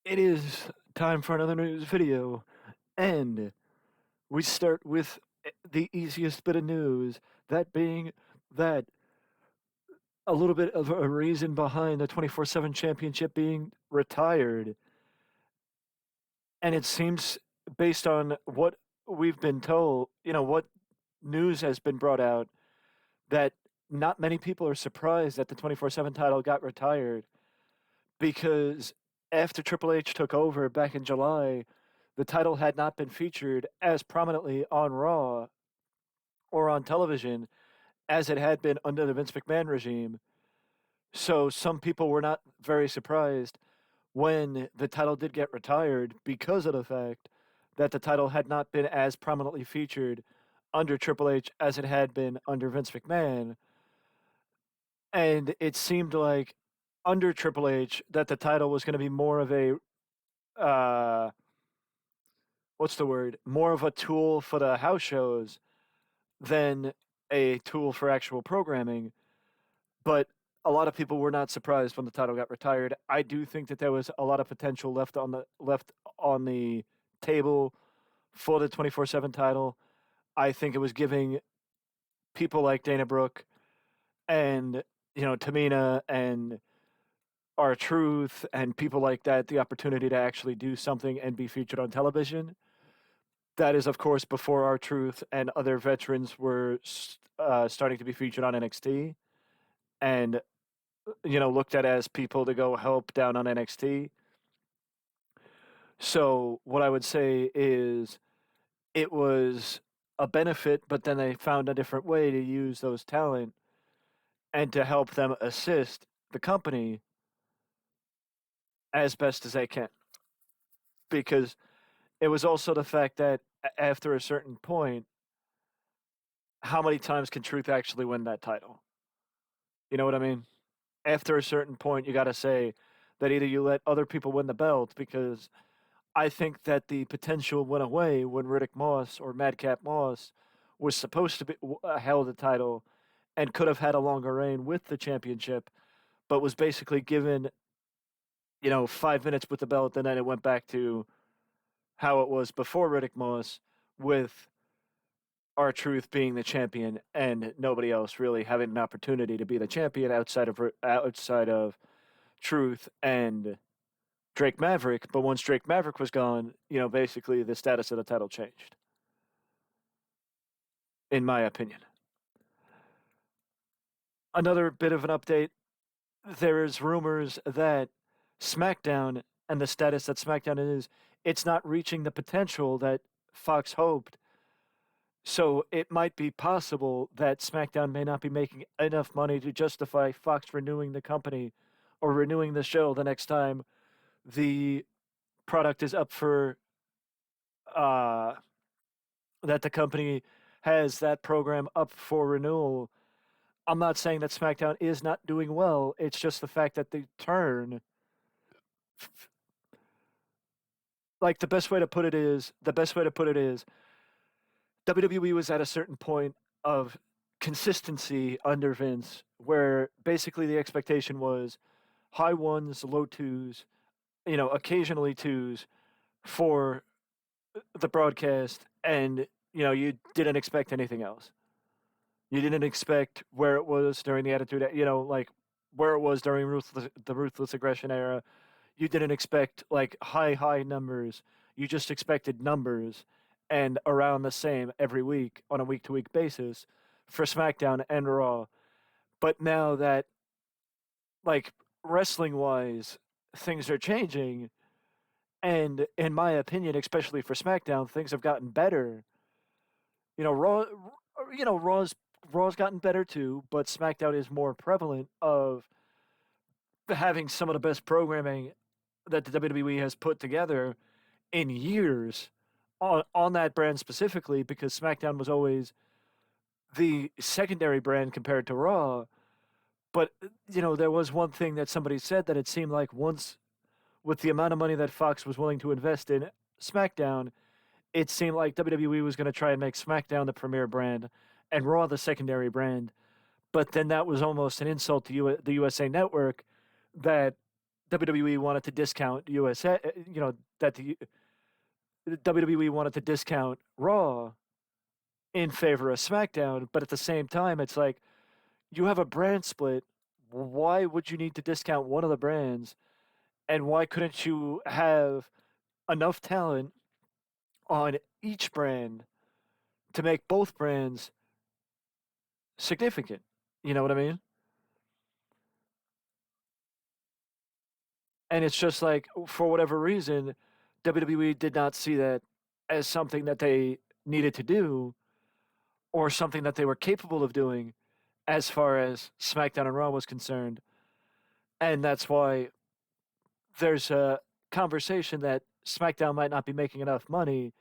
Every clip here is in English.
It is time for another news video, and we start with the easiest bit of news, that being that a little bit of a reason behind the 24/7 championship being retired. And it seems, based on what we've been told, what news has been brought out, that not many people are surprised that the 24/7 title got retired because after Triple H took over back in July, the title had not been featured as prominently on Raw or on television as it had been under the Vince McMahon regime. So some people were not very surprised when the title did get retired because of the fact that the title had not been as prominently featured under Triple H as it had been under Vince McMahon. And it seemed like under Triple H that the title was going to be more of a uh, what's the word? More of a tool for the house shows than a tool for actual programming. But a lot of people were not surprised when the title got retired. I do think that there was a lot of potential left on the table for the 24/7 title. I think it was giving people like Dana Brooke and Tamina and R Truth and people like that the opportunity to actually do something and be featured on television. That is, of course, before R Truth and other veterans were starting to be featured on NXT and looked at as people to go help down on NXT. So what I would say is it was a benefit, but then they found a different way to use those talent and to help them assist the company as best as they can. Because it was also the fact that after a certain point, how many times can Truth actually win that title? You know what I mean? After a certain point, you got to say that either you let other people win the belt, because I think that the potential went away when Riddick Moss or Madcap Moss was supposed to be held the title and could have had a longer reign with the championship, but was basically given 5 minutes with the belt, and then it went back to how it was before Riddick Moss, with R Truth being the champion and nobody else really having an opportunity to be the champion outside of Truth and Drake Maverick. But once Drake Maverick was gone, basically the status of the title changed, in my opinion. Another bit of an update: there is rumors that SmackDown and the status that SmackDown is, it's not reaching the potential that Fox hoped. So it might be possible that SmackDown may not be making enough money to justify Fox renewing the company or renewing the show the next time the product is up for uh that the company has that program up for renewal. I'm not saying that SmackDown is not doing well. It's just the fact that the best way to put it is WWE was at a certain point of consistency under Vince where basically the expectation was high ones, low twos, occasionally twos for the broadcast, and you didn't expect anything else. You didn't expect where it was during the Attitude, like where it was during the Ruthless Aggression era. You didn't expect like high numbers. You just expected numbers and around the same every week on a week to week basis for SmackDown and Raw. But now that, like, wrestling wise, things are changing, and in my opinion, especially for SmackDown, things have gotten better. Raw, Raw's gotten better too, but SmackDown is more prevalent of having some of the best programming that the WWE has put together in years on that brand specifically, because SmackDown was always the secondary brand compared to Raw. But there was one thing that somebody said, that it seemed like once, with the amount of money that Fox was willing to invest in SmackDown, it seemed like WWE was going to try and make SmackDown the premier brand and Raw the secondary brand. But then that was almost an insult to the USA Network, that WWE wanted to discount USA, that the WWE wanted to discount Raw in favor of SmackDown, but at the same time, it's like you have a brand split. Why would you need to discount one of the brands? And why couldn't you have enough talent on each brand to make both brands significant? You know what I mean? And it's just like, for whatever reason, WWE did not see that as something that they needed to do or something that they were capable of doing as far as SmackDown and Raw was concerned. And that's why there's a conversation that SmackDown might not be making enough money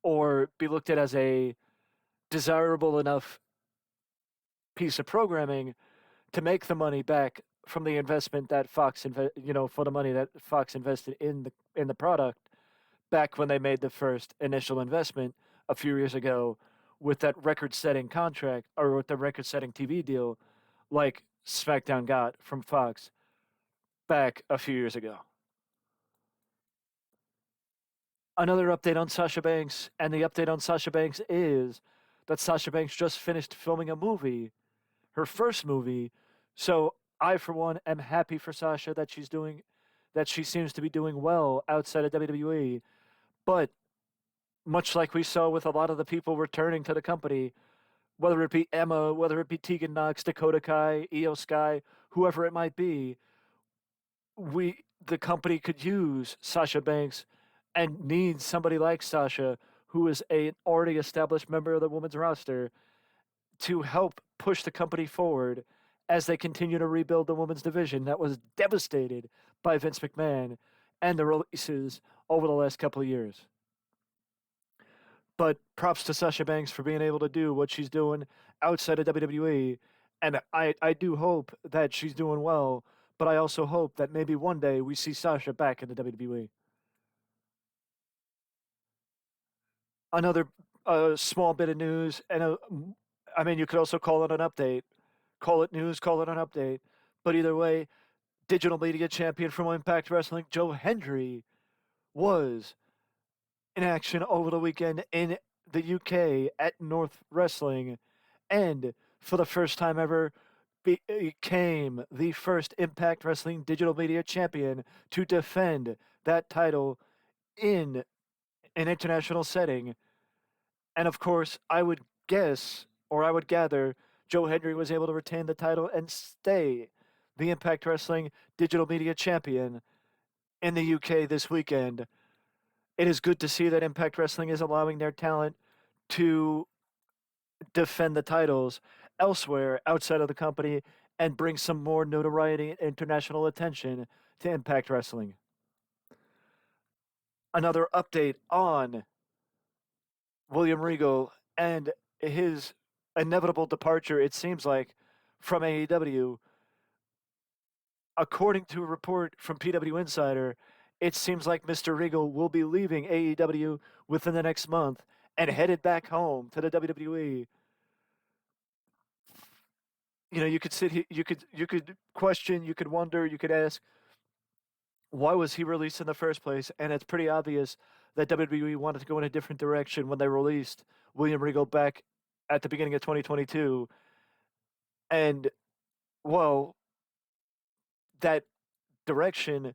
or be looked at as a desirable enough piece of programming to make the money back from the investment that for the money that Fox invested in the product back when they made the first initial investment a few years ago with that record-setting contract or with the record-setting TV deal like SmackDown got from Fox back a few years ago. Another update on Sasha Banks, and the update on Sasha Banks is that Sasha Banks just finished filming a movie, her first movie. So I, for one, am happy for Sasha that she seems to be doing well outside of WWE. But much like we saw with a lot of the people returning to the company, whether it be Emma, whether it be Tegan Knox, Dakota Kai, Io Sky, whoever it might be, the company could use Sasha Banks and needs somebody like Sasha, who is an already established member of the women's roster, to help push the company forward as they continue to rebuild the women's division that was devastated by Vince McMahon and the releases over the last couple of years. But props to Sasha Banks for being able to do what she's doing outside of WWE. And I do hope that she's doing well, but I also hope that maybe one day we see Sasha back in the WWE. Another small bit of news, and I mean, you could also call it an update. Call it news, call it an update. But either way, digital media champion from Impact Wrestling, Joe Hendry, was in action over the weekend in the UK at North Wrestling, and for the first time ever, became the first Impact Wrestling digital media champion to defend that title in an international setting. And of course, I would guess, or I would gather, Joe Hendry was able to retain the title and stay the Impact Wrestling digital media champion in the UK this weekend. It is good to see that Impact Wrestling is allowing their talent to defend the titles elsewhere outside of the company and bring some more notoriety and international attention to Impact Wrestling. Another update on William Regal and his inevitable departure, it seems like, from AEW. According to a report from PW Insider, it seems like Mr. Regal will be leaving AEW within the next month and headed back home to the WWE. You know, you could sit here, you could question, you could wonder, you could ask, why was he released in the first place? And it's pretty obvious that WWE wanted to go in a different direction when they released William Regal back at the beginning of 2022. And, well, that direction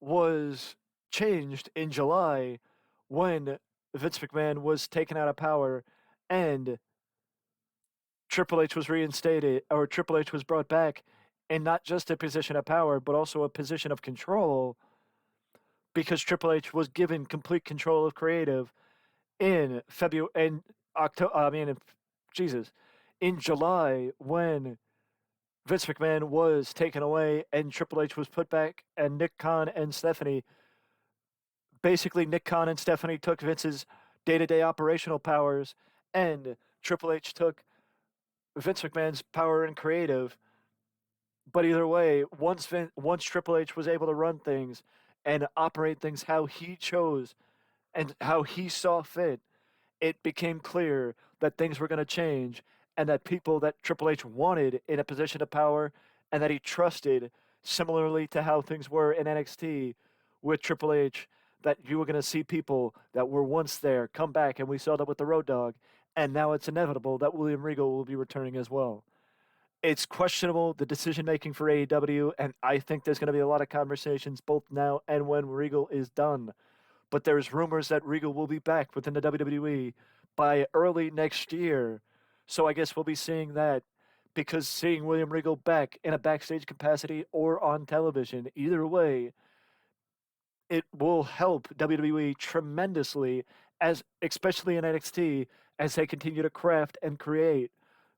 was changed in July when Vince McMahon was taken out of power and Triple H was reinstated, or Triple H was brought back in not just a position of power, but also a position of control because Triple H was given complete control of creative in February and October. I mean, Jesus, in July when Vince McMahon was taken away and Triple H was put back, and Nick Khan and Stephanie, basically Nick Khan and Stephanie took Vince's day-to-day operational powers, and Triple H took Vince McMahon's power and creative. But either way, once Triple H was able to run things and operate things how he chose and how he saw fit, it became clear that things were going to change and that people that Triple H wanted in a position of power and that he trusted similarly to how things were in NXT with Triple H, that you were going to see people that were once there come back, and we saw that with the Road Dogg, and now it's inevitable that William Regal will be returning as well. It's questionable, the decision making for AEW, and I think there's going to be a lot of conversations both now and when Regal is done. But there's rumors that Regal will be back within the WWE by early next year. So I guess we'll be seeing that, because seeing William Regal back in a backstage capacity or on television, either way, it will help WWE tremendously, as especially in NXT, as they continue to craft and create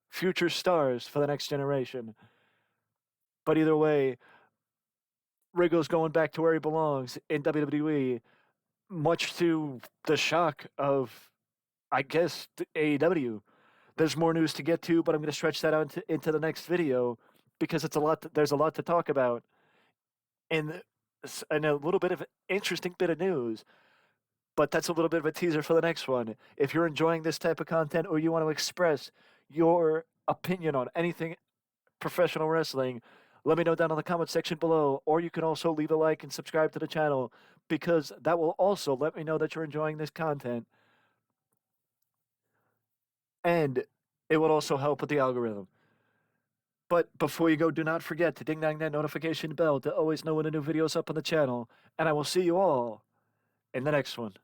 future stars for the next generation. But either way, Regal's going back to where he belongs in WWE, much to the shock of, I guess, the AEW. There's more news to get to, but I'm going to stretch that out into the next video because it's a lot. There's a lot to talk about, and and a little bit of an interesting bit of news. But that's a little bit of a teaser for the next one. If you're enjoying this type of content or you want to express your opinion on anything professional wrestling, let me know down in the comment section below, or you can also leave a like and subscribe to the channel, because that will also let me know that you're enjoying this content, and it will also help with the algorithm. But before you go, do not forget to ding dang that notification bell to always know when a new video is up on the channel, and I will see you all in the next one.